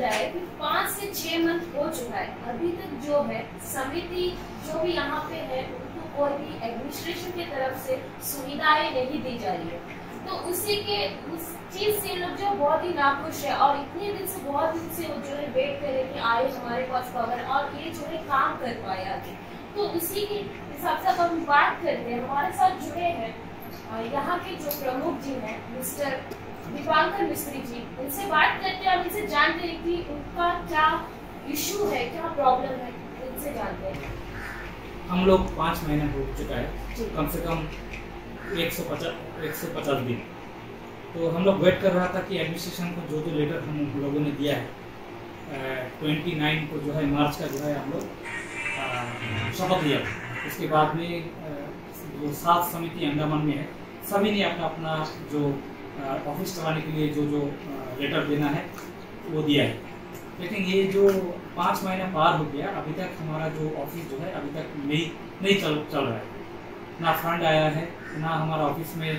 रहा है कि 5 से 6 मंथ हो चुका है, अभी तक जो है समिति जो भी यहाँ पे है उनको कोई भी एडमिनिस्ट्रेशन की तरफ से सुविधाएं नहीं दी जा रही है। तो उस चीज से लोग जो बहुत ही नाखुश है और इतने दिन से बहुत दिन से जो है वेट कर रहे कि आए हमारे पास पावर और ये जो है काम कर पाए आगे। तो उसी के हिसाब से अब हम बात करते हैं, हमारे साथ जुड़े हैं यहाँ के जो प्रमुख जी हैं मिस्टर दीपांकर मिस्त्री जी। उनसे बात करते हैं और इनसे जानते हैं कि उनका क्या इशू है, क्या प्रॉब्लम है, इनसे जानते हैं। हम लोग 5 महीने हो चुका है, कम से कम 150 दिन। तो हम लोग वेट कर रहा था कि एडमिनिस्ट्रेशन को जो लेटर हम लोगों ने दिया है 29 को जो है मार्च का जो है हम लोग शपथ लिया। उसके बाद में जो 7 समिति अंडमान में है सभी ने अपना अपना जो ऑफिस चलाने के लिए जो लेटर देना है वो दिया है। लेकिन ये जो 5 महीना पार हो गया, अभी तक हमारा जो ऑफिस जो है अभी तक नहीं चल रहा है। ना फंड आया है, ना हमारा ऑफिस में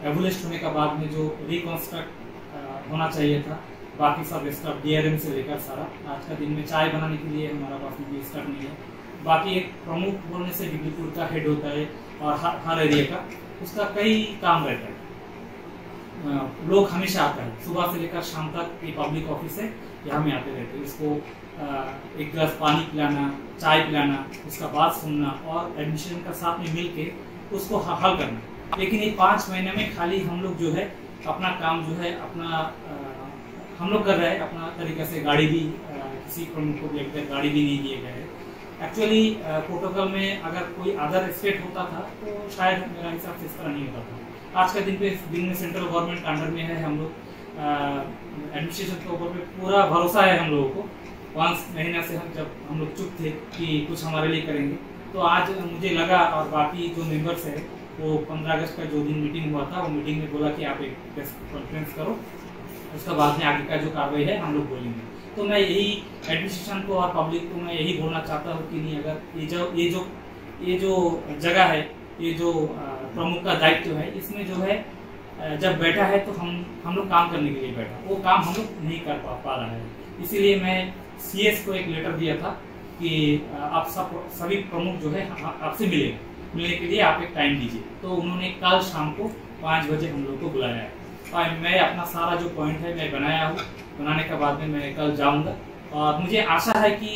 एवोलिस्ट होने का बाद में जो रिकॉन्स्ट्रक्ट होना चाहिए था, बाकी सब स्टाफ DRM से लेकर सारा आज का दिन में चाय बनाने के लिए हमारा पास में स्टाफ नहीं है। बाकी एक प्रमुख बोलने से डिग्रीपुर का हेड होता है और हर एरिया का उसका कई काम रहता है। लोग हमेशा आता है, सुबह से लेकर शाम तक ये पब्लिक ऑफिस है, यहाँ में आते रहते हैं। इसको एक गिलास पानी पिलाना, चाय पिलाना, उसका बात सुनना और एडमिशन का साथ में मिल के उसको हल करना। लेकिन ये 5 महीने में खाली हम लोग जो है अपना काम जो है अपना हम लोग कर रहे हैं अपना तरीके से। गाड़ी भी किसी प्रमुख को लेकर गाड़ी भी नहीं दिए गए हैं। एक्चुअली प्रोटोकॉल में अगर कोई अदर स्टेट होता था तो शायद मेरा हिसाब से इस तरह नहीं होता था। आज के दिन में सेंट्रल गवर्नमेंट अंडर में है, हम लोग एडमिनिस्ट्रेशन के ऊपर में पूरा भरोसा है हम लोगों को। 5 महीना से हम लोग चुप थे कि कुछ हमारे लिए करेंगे, तो आज मुझे लगा और बाकी जो मेंबर्स है वो 15 अगस्त का जो दिन मीटिंग हुआ था वो मीटिंग में बोला कि आप एक प्रेस कॉन्फ्रेंस करो, उसका बाद में आगे का जो कार्रवाई है हम लोग बोलेंगे। तो मैं यही एडमिनिस्ट्रेशन को और पब्लिक को मैं यही बोलना चाहता हूँ कि नहीं, अगर ये जो जगह है, ये जो प्रमुख का दायित्व है, इसमें जो है जब बैठा है तो हम लोग काम करने के लिए बैठा, वो काम हम लोग नहीं कर पा रहा है। इसीलिए मैं CS को एक लेटर दिया था कि आप सभी प्रमुख जो है आपसे मिलने के लिए आप एक टाइम दीजिए। तो उन्होंने कल शाम को 5 बजे हम लोग को बुलाया है और मैं अपना सारा जो पॉइंट है मैं बनाया हूँ। बनाने के बाद में मैं कल जाऊँगा और मुझे आशा है कि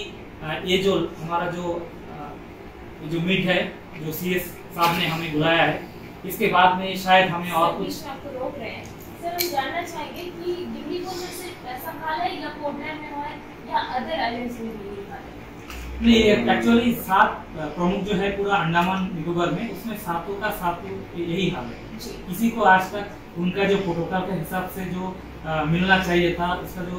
ये जो हमारा जो मीट है, जो CS साहब ने हमें बुलाया है, इसके बाद में शायद हमें और कुछ आपको रोक रहे हैं। सर, हम जानना चाहेंगे कि डिग्रीपुर में सिर्फ ऐसा हाल है या पोर्टलैंड में है या अदर आइलैंड्स में भी हाल है? नहीं, एक्चुअली 7 प्रमुख जो है पूरा अंडमान निकोबार में, उसमें 7 का 7 यही हाल है। किसी को आज तक उनका जो प्रोटोकॉल के हिसाब से जो मिलना चाहिए था उसका जो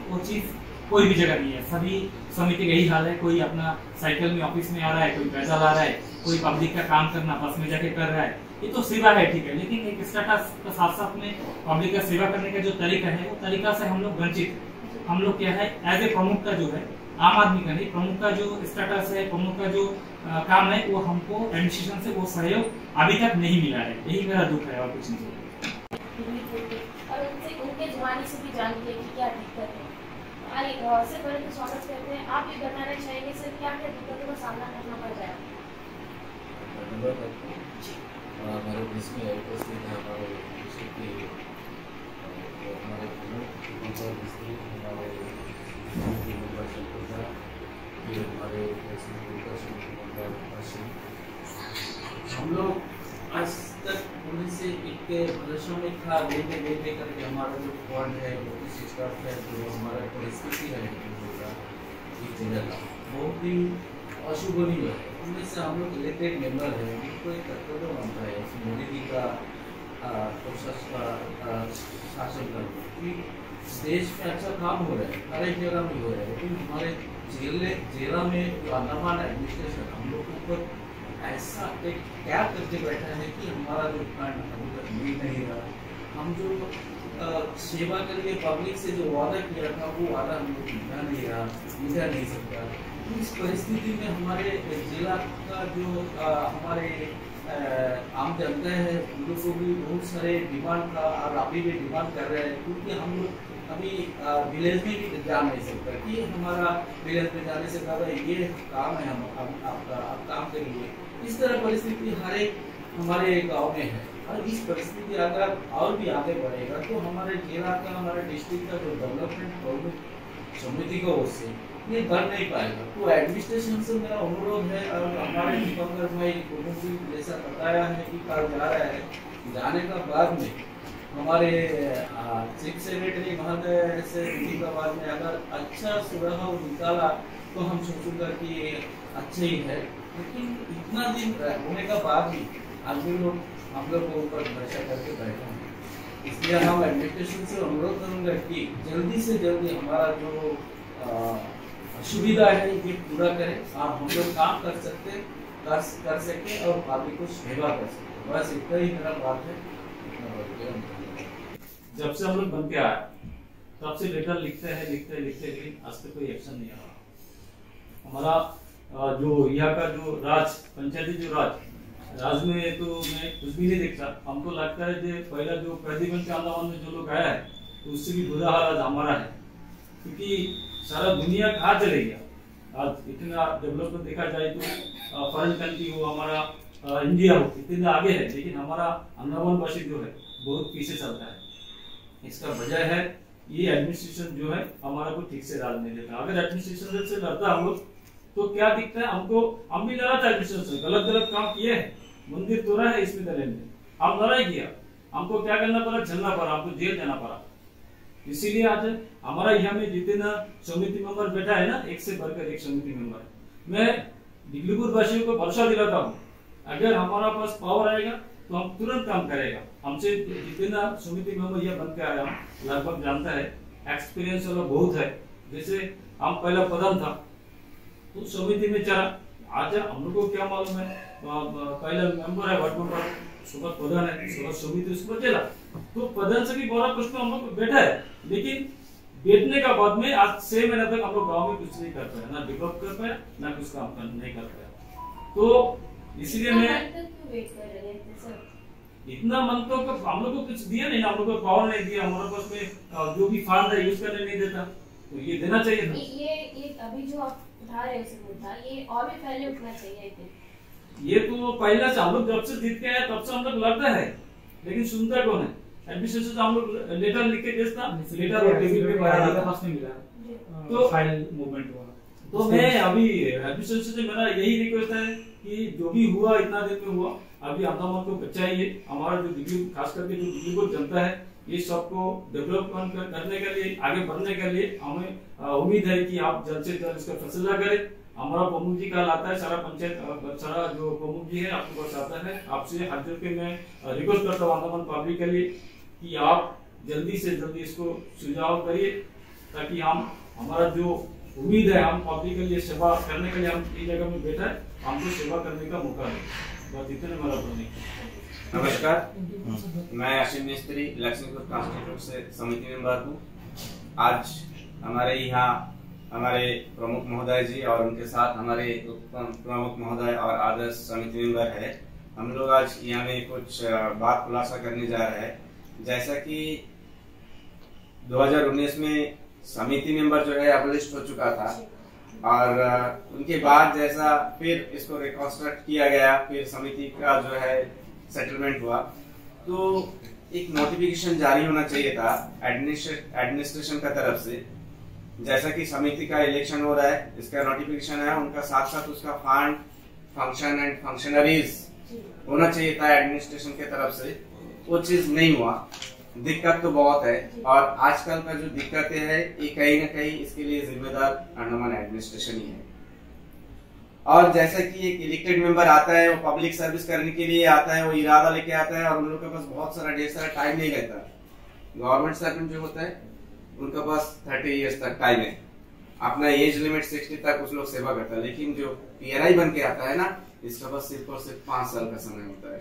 वो चीज़ कोई भी जगह नहीं है। सभी समिति का यही हाल है। कोई अपना साइकिल में ऑफिस में आ रहा है, कोई पैदल आ रहा है, कोई पब्लिक का काम करना बस में जाके कर रहा है। ये तो सेवा है, ठीक है, लेकिन एक स्टेटस का साथ साथ में पब्लिक का सेवा करने का जो तरीका है वो तरीका से हम लोग वंचित। हम लोग क्या है एज ए प्रमुख का जो है, आम आदमी का नहीं, प्रमुख का जो स्टेटस है, प्रमुख का जो काम है वो हमको एडमिनिस्ट्रेशन से वो सहयोग अभी तक नहीं मिला है। यही मेरा दुख है और कुछ नहीं। और उनके जुबानी से भी जानिए कि क्या दिक्कत है। आइए से पहले तो स्वागत करते हैं। आप ये बताना चाहेंगे सर क्या क्या दिक्कतों का सामना करना पड़ रहा है? हमारे देश में उपस्थित है हमारे डिस्ट्रिक्ट के हमारे मिस्त्री, हमारे हम लोग आज तक पुलिस से एक प्रदर्शन में था लेते करके हमारा जो फंड है, ऑफिस स्टाफ है, जो हमारा परिस्थिति है एक जगह का बहुत ही अशुभनीय है। उनमें से हम लोग इलेक्टेड मेंबर है, उनको एक कर्तव्य बनता है मोदी जी का शासन करना। देश में अच्छा काम हो रहा है, हर एक जगह में हो रहा है, लेकिन हमारे जेला में जो अंडमान एडमिनिस्ट्रेशन हम लोग के ऊपर ऐसा एक क्या करके बैठा है कि हमारा जो फंड अभी तक मिल नहीं रहा। हम जो सेवा के लिए पब्लिक से जो वादा किया था वो वादा हम लोग निभा नहीं सकता। इस परिस्थिति में हमारे जिला का जो हमारे आम जनता है उन लोग को भी बहुत सारे डिमांड का और अभी भी डिमांड कर रहे हैं, क्योंकि हम लोग अभी विलेज में भी जा नहीं सकता कि हमारा विलेज में जाने से ज़्यादा ये काम है, हम आपका आप काम करेंगे। इस तरह परिस्थिति हर एक हमारे गांव में है, और इस परिस्थिति अगर और भी आगे बढ़ेगा तो हमारे जिला का, हमारे डिस्ट्रिक्ट का जो डेवलपमेंट समिति को उससे ये बढ़ नहीं पाएगा। तो एडमिनिस्ट्रेशन से मेरा अनुरोध है, और हमारे दीपंकर भाई जी जैसा बताया है कि कल जा रहा है, जाने का बाद में हमारे चीफ सेक्रेटरी महोदय से मीटिंग के बाद में अगर अच्छा सुराह निकाला तो हम सोचूंगा कि अच्छा ही है। लेकिन इतना दिन होने का बाद भी आदमी लोग हम लोग के ऊपर भरोसा करके बैठे हैं, इसलिए हम एडमिनिस्ट्रेशन से अनुरोध करूंगा कि जल्दी से जल्दी हमारा जो सुविधा है ये पूरा करें और हम लोग काम कर सके और पब्लिक को सेवा कर सके। बस इतना ही मेरा बात है। जब से हम लोग बन के आए तब से लेटर लिखते हैं लेकिन आज तक कोई एक्शन नहीं आ रहा। हमारा जो यहाँ का जो पंचायती जो राज में तो मैं कुछ भी नहीं देखता। हमको लगता है कि पहला जो प्रतिबंध के अंदमान में जो लोग आया है तो उससे भी बुरा हाल आज हमारा है, क्योंकि सारा दुनिया कहाँ चले गया। आज इतना डेवलपमेंट देखा जाए तो फॉरेन कंट्री हो, हमारा इंडिया हो, इतना आगे है, लेकिन हमारा अंडमान वासी जो है बहुत पीछे चलता है। इसका वजह है ये एडमिनिस्ट्रेशन जो है हमारा को ठीक से राज नहीं देता। अगर एडमिनिस्ट्रेशन से लड़ता हम लोग तो क्या दिखता है हमको, हम भी लड़ा था एडमिनिस्ट्रेशन से, गलत काम किए हैं, मंदिर तोड़ा है इसमें दले में, हम लड़ाई किया, हमको क्या करना पड़ा, झेलना पड़ा, हमको जेल जाना पड़ा। इसीलिए आज हमारा यहाँ में जितना समिति मेंबर बैठा है ना, एक से बढ़कर एक समिति मेंबर, मैं डिगलीपुर वासियों को भरोसा दिलाता हूँ अगर हमारा पास पावर आएगा तो हम तुरंत काम करेगा। हमसे जितना समिति मेंबर यह बन के आया हम लगभग जानता है, एक्सपीरियंस वाला बहुत है। जैसे हम पहला प्रधान था तो समिति में चला, आज हम लोग को क्या मालूम है, पहला मेंबर है वार्ड मेंबर, सुबह प्रधान है, सुबह समिति उसको चला, तो प्रधान से भी बड़ा प्रश्न हम लोग बैठा है। लेकिन बैठने का बाद में आज 6 महीने तक हम लोग गाँव में कुछ नहीं कर पाए, ना डेवलप कर पाए, ना कुछ काम नहीं कर पाया। तो इसीलिए मैं इतना मन तो हम लोग को कुछ दिया नहीं, हम लोग को पावर नहीं दिया, हमारे पास में जो भी फंड है यूज करने नहीं देता, तो ये देना चाहिए था। ये अभी जो आप उठा रहे हो मुद्दा, ये और भी पहले उठना चाहिए। ये तो पहले से हम लोग जब से जीत के आए तब से हम लोग लड़ता है, लेकिन सुनता कौन है। एडमिनिस्ट्रेशन से हम लोग लेटर लिख के भेजता, लेटर और टेबल पे पास नहीं मिला तो फाइल मूवमेंट हुआ। तो मैं अभी एडमिनिस्ट्रेशन से मेरा यही रिक्वेस्ट है कि जो भी हुआ इतना दिन में हुआ, अभी अंडमान को बचाइए। हमारा जो दिल्ली, खास करके जो दिल्ली को जनता है, ये सबको डेवलपमेंट करने के लिए, आगे बढ़ने के लिए हमें उम्मीद है कि आप जल्द से जल्द इसका फैसला करें। हमारा प्रमुख जी कल आता है, सारा पंचायत, सारा जो प्रमुख जी है आपके पास आता है। आपसे हाथ जोड़ के मैं रिक्वेस्ट करता हूँ अंडमान पब्लिक के लिए कि आप जल्दी से जल्दी इसको सुझाव करिए, ताकि हम हमारा जो उम्मीद है, हम पब्लिक के लिए सेवा करने के लिए हम इस जगह में बैठा है, हमको सेवा करने का मौका है। बस इतने मेरा बोलने। नमस्कार, मैं अश्विन मिस्त्री लक्ष्मीपुर कॉन्स्टिट्यूट से समिति मेंबर हूँ। आज हमारे यहाँ हमारे प्रमुख महोदय जी और उनके साथ हमारे प्रमुख महोदय और आदर्श समिति मेंबर है। हम लोग आज यहाँ में कुछ बात खुलासा करने जा रहे हैं। जैसा कि 2019 में समिति मेंबर जो है अबलिस्ट हो चुका था, और उनके बाद जैसा फिर इसको रिकॉन्स्ट्रक्ट किया गया, फिर समिति का जो है सेटलमेंट हुआ, तो एक नोटिफिकेशन जारी होना चाहिए था एडमिनिस्ट्रेशन का तरफ से। जैसा कि समिति का इलेक्शन हो रहा है, इसका नोटिफिकेशन है, उनका साथ साथ उसका फंड, फंक्शन एंड फंक्शनरीज होना चाहिए था एडमिनिस्ट्रेशन के तरफ से। वो चीज नहीं हुआ। दिक्कत तो बहुत है, और आजकल का जो दिक्कतें है ये कहीं ना कहीं इसके लिए जिम्मेदार अंडमान एडमिनिस्ट्रेशन ही है। और जैसा कि एक इलेक्टेड मेंबर आता है, वो पब्लिक सर्विस करने के लिए आता है, वो इरादा लेके आता है, और उन लोग के पास बहुत सारा ढेर सारा टाइम नहीं रहता। गवर्नमेंट सर्वेंट जो होता है उनका पास 30 इयर्स तक टाइम है, अपना एज लिमिट 60 तक कुछ लोग सेवा करता है। लेकिन जो पीआरआई बन के आता है ना, इसका पास सिर्फ और सिर्फ 5 साल का समय होता है।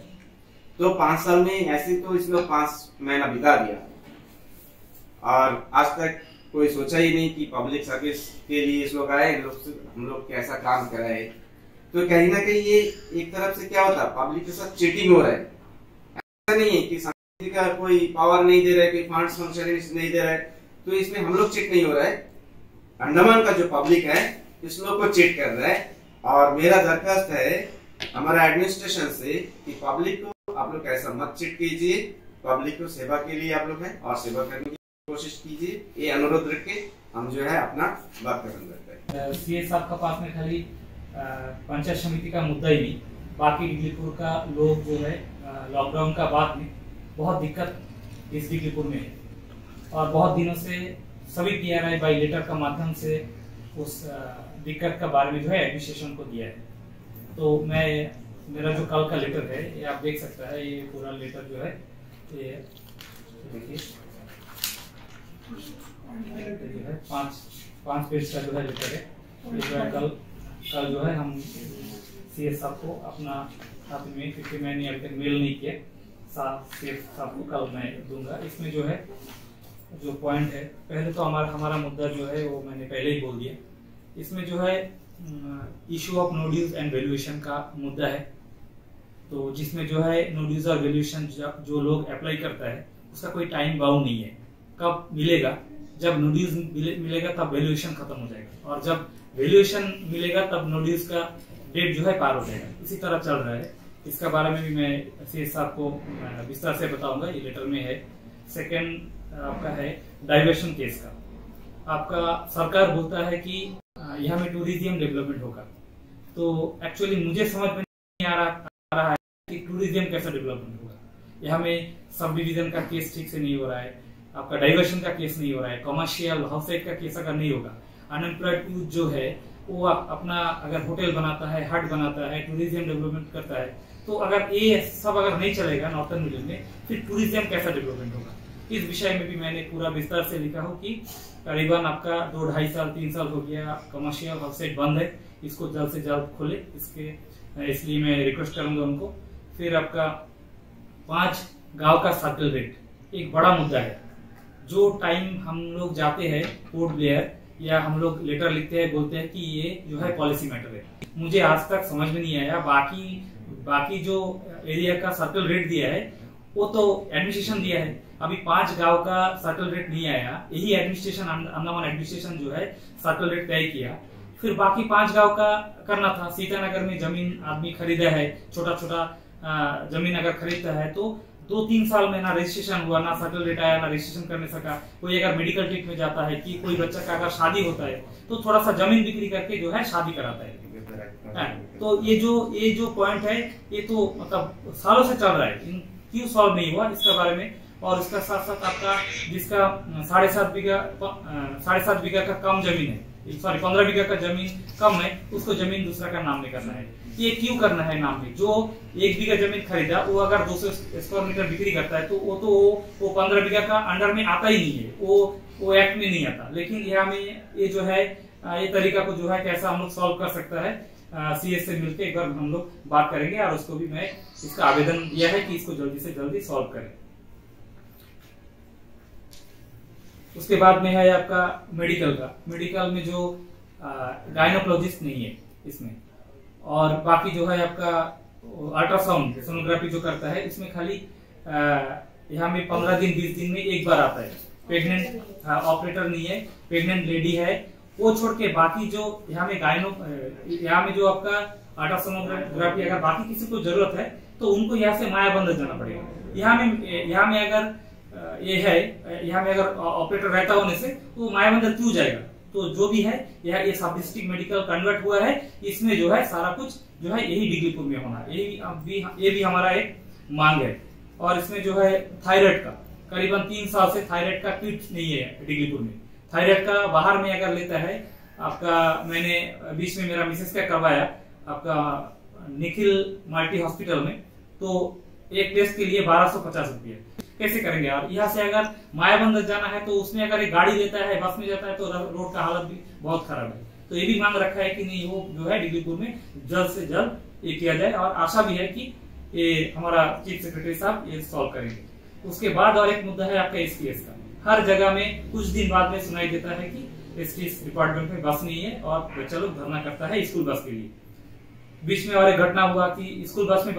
तो 5 साल में ऐसे तो इस लोग 5 महीना बिता दिया, और आज तक कोई सोचा ही नहीं कि पब्लिक सर्विस के लिए इस लोग आए, हम लोग कैसा काम कराए। तो कहीं ना कहीं ये एक तरफ से क्या होता है, पब्लिक के साथ चीटिंग हो रहा है। ऐसा नहीं है कि समिति का कोई पावर नहीं दे रहा है, कोई फंड्स फंक्शन नहीं दे रहा है, तो इसमें हम लोग चेक नहीं हो रहा है, अंडमान का जो पब्लिक है इस लोग को चेक कर रहा है। और मेरा दरखास्त है हमारा एडमिनिस्ट्रेशन से कि पब्लिक को आप लोग ऐसा मत चेक कीजिए, पब्लिक को सेवा के लिए आप लोग हैं और सेवा करने की कोशिश कीजिए, ये अनुरोध रख के हम जो है अपना बात खत्म करते हैं। सीएस साहब का पास में खाली पंचायत समिति का मुद्दा ही नहीं, बाकी डिगलीपुर का लोग जो है लॉकडाउन का बाद में बहुत दिक्कत इस डिगलीपुर में है और बहुत दिनों से सभी PRI बाई लेटर का माध्यम से उस दिक्कत का बारे में जो है एडमिनिस्ट्रेशन को दिया है। तो मेरा जो कल का लेटर है ये आप देख सकता है, ये पूरा लेटर जो है ये देखिए जो है पांच पेज का जो है लेटर है। ये जो है कल जो है हम CS साहब को अपना हाथ में 50 मैंने अभी तक मेल नहीं किया, CS साहब को कल मैं दूंगा। इसमें जो है जो पॉइंट है, पहले तो हमारा मुद्दा जो है वो मैंने पहले ही बोल दिया। इसमें जो है issue of no dues and valuation का मुद्दा है, तो जिसमें जो है नो ड्यूज और वैल्यूएशन जो लोग अप्लाई करता है उसका कोई टाइम बाउंड नहीं है, कब मिलेगा, जब नो ड्यूज मिलेगा तब वैल्यूएशन खत्म हो जाएगा और जब वैल्यूएशन मिलेगा तब नो ड्यूज का डेट जो है पार हो जाएगा। इसी तरह चल रहा है। इसका बारे में भी मैं CS साहब को विस्तार से बताऊंगा, ये लेटर में है। सेकेंड आपका है डाइवर्शन केस का। आपका सरकार बोलता है कि यहाँ में टूरिज्म डेवलपमेंट होगा, तो एक्चुअली मुझे समझ में नहीं आ रहा है कि टूरिज्म कैसा डेवलपमेंट होगा। यहाँ में सब डिविजन का केस ठीक से नहीं हो रहा है, आपका डाइवर्शन का केस नहीं हो रहा है, कमर्शियल हाउस साइड का केस अगर नहीं होगा, अनएम्प्लॉयड यूथ जो है वो अपना अगर होटल बनाता है, हट बनाता है, टूरिज्म डेवलपमेंट करता है, तो अगर ये सब अगर नहीं चलेगा नॉर्थन रीजन में, फिर टूरिज्म कैसा डेवलपमेंट होगा। इस विषय में भी मैंने पूरा विस्तार से लिखा हूँ कि करीबन आपका 2-2.5 साल 3 साल हो गया कमर्शियल हाउस साइड बंद है, इसको जल्द से जल्द खोले, इसलिए मैं रिक्वेस्ट करूंगा उनको। फिर आपका 5 गांव का सर्कल रेट एक बड़ा मुद्दा है। जो टाइम हम लोग जाते हैं पोर्ट ब्लेयर या हम लोग लेटर लिखते हैं, बोलते हैं कि ये जो है पॉलिसी मैटर है, मुझे आज तक समझ में नहीं आया। बाकी जो एरिया का सर्कल रेट दिया है वो तो एडमिनिस्ट्रेशन दिया है, अभी 5 गांव का सर्कल रेट नहीं आया। यही एडमिनिस्ट्रेशन अंडमान एडमिनिस्ट्रेशन जो है सर्कल रेट तय किया, फिर बाकी 5 गांव का करना था। सीतानगर में जमीन आदमी खरीदा है, छोटा जमीन अगर खरीदता है तो 2-3 साल में ना रजिस्ट्रेशन हुआ, ना सर्कल रेट आया, ना रजिस्ट्रेशन करने सका। कोई अगर मेडिकल ट्रीट में जाता है कि कोई बच्चा का अगर शादी होता है तो थोड़ा सा जमीन बिक्री करके जो है शादी कराता है। तो ये जो पॉइंट है ये तो मतलब सालों से चल रहा है, क्यों सॉल्व नहीं हुआ इसके बारे में। और इसका साथ साथ आपका जिसका 7.5 बीघा का कम जमीन है, सॉरी 15 बीघा का जमीन कम है, उसको जमीन दूसरा का नाम में करना है। ये क्यों करना है नाम में? जो 1 बीघा जमीन खरीदा वो अगर 200 स्क्वायर मीटर बिक्री करता है तो वो 15 बीघा का अंडर में आता ही नहीं है, वो एक्ट में नहीं आता। लेकिन यहाँ में ये जो है ये तरीका को जो है कैसा हम लोग सॉल्व कर सकता है, CS से मिलकर एक बार हम लोग बात करेंगे और उसको भी मैं इसका आवेदन दिया है कि इसको जल्दी से जल्दी सॉल्व करें। उसके बाद में है आपका मेडिकल में जो गायनोकोलॉजिस्ट नहीं है इसमें, और बाकी जो है आपका अल्ट्रासाउंड सोनोग्राफी जो करता है इसमें खाली यहाँ में 15 दिन 20 दिन में एक बार आता है। प्रेग्नेंट ऑपरेटर नहीं है, प्रेग्नेंट लेडी है, वो छोड़ के बाकी जो यहाँ में जो आपका अल्ट्रासोनोग्राफी अगर बाकी किसी को जरूरत है तो उनको यहाँ से मायाबंदर जाना पड़ेगा। यहाँ में अगर यहाँ में अगर ऑपरेटर रहता होने से तो मायाबंदर क्यों जाएगा? तो जो भी है ये सब डिस्ट्रिक्ट मेडिकल कन्वर्ट हुआ है, इसमें जो है सारा कुछ जो है यही डिगलीपुर में होना है, ये भी हमारा एक मांग है। और इसमें जो है थायराइड का करीबन 3 साल से थायराइड का किट नहीं है डिगलीपुर में। थायराइड का बाहर में अगर लेता है आपका, मैंने बीच में मेरा मिसेस का करवाया आपका निखिल मल्टी हॉस्पिटल में, तो एक टेस्ट के लिए 1250 रुपये कैसे करेंगे यार? यहाँ से अगर मायाबंदर जाना है तो उसमें अगर एक गाड़ी लेता है, बस में जाता है तो रोड का हालत भी बहुत खराब है। तो ये भी मांग रखा है कि नहीं वो जो है डिगलीपुर में जल्द से जल्द ये किया जाए, और आशा भी है कि ये हमारा चीफ सेक्रेटरी साहब ये सॉल्व करेंगे। उसके बाद और एक मुद्दा है आपका STS का। हर जगह में कुछ दिन बाद में सुनाई देता है कि STS डिपार्टमेंट में बस नहीं है और बच्चा लोग धरना करता है स्कूल बस के लिए। बीच में और एक घटना हुआ कि स्कूल बस में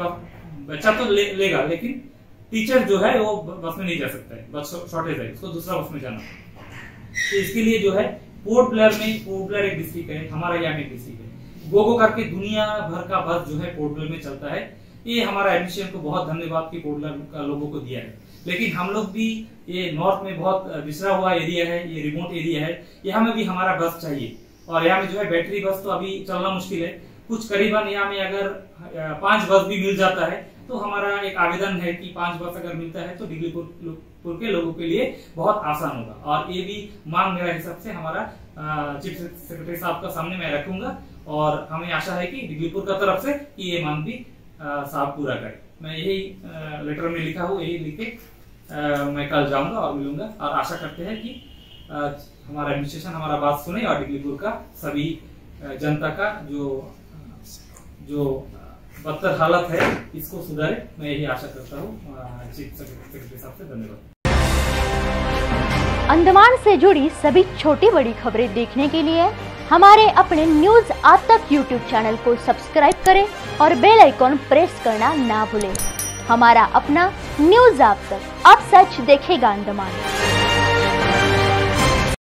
बच्चा तो लेगा लेकिन टीचर जो है वो बस में नहीं जा सकता है, बस शॉर्टेज है, उसको दूसरा बस में जाना। तो इसके लिए जो है पोर्ट ब्लेयर एक डिस्ट्रिक्ट है, हमारा यहाँ एक डिस्ट्रिक्ट है, गोगो करके दुनिया भर का बस जो है पोर्ट ब्लेयर में चलता है। ये हमारा एडमिनिस्ट्रेशन को बहुत धन्यवाद कि पोर्ट ब्लेयर का लोगों को दिया है। लेकिन हम लोग भी ये नॉर्थ में बहुत बिछड़ा हुआ एरिया है, ये रिमोट एरिया है, यहाँ में भी हमारा बस चाहिए। और यहाँ में जो है बैटरी बस तो अभी चलना मुश्किल है, कुछ करीबन यहाँ में अगर 5 बस भी मिल जाता है तो हमारा एक आवेदन है कि 5 बस अगर मिलता है तो डिगलीपुर के लोगों के लिए बहुत आसान होगा। और ये भी मांग मेरा हिसाब से हमारा चीफ सेक्रेटरी साहब का सामने मैं रखूंगा और हमें आशा है कि डिगलीपुर का तरफ से कि ये मांग भी साहब पूरा करे। मैं यही लेटर में लिखा हूँ, यही लिख के मैं कल जाऊंगा और मिलूंगा और आशा करते हैं कि हमारा एडमिनिस्ट्रेशन हमारा बात सुने और डिगलीपुर का सभी जनता का जो बदतर हालत है इसको सुधारे। मैं यही आशा करता हूँ। चीफ सेक्रेटरी साहब से धन्यवाद। अंडमान से जुड़ी सभी छोटी बड़ी खबरें देखने के लिए हमारे अपने न्यूज आज तक यूट्यूब चैनल को सब्सक्राइब करें और बेल आइकॉन प्रेस करना ना भूलें। हमारा अपना न्यूज आज तक, अब सच देखेगा अंडमान।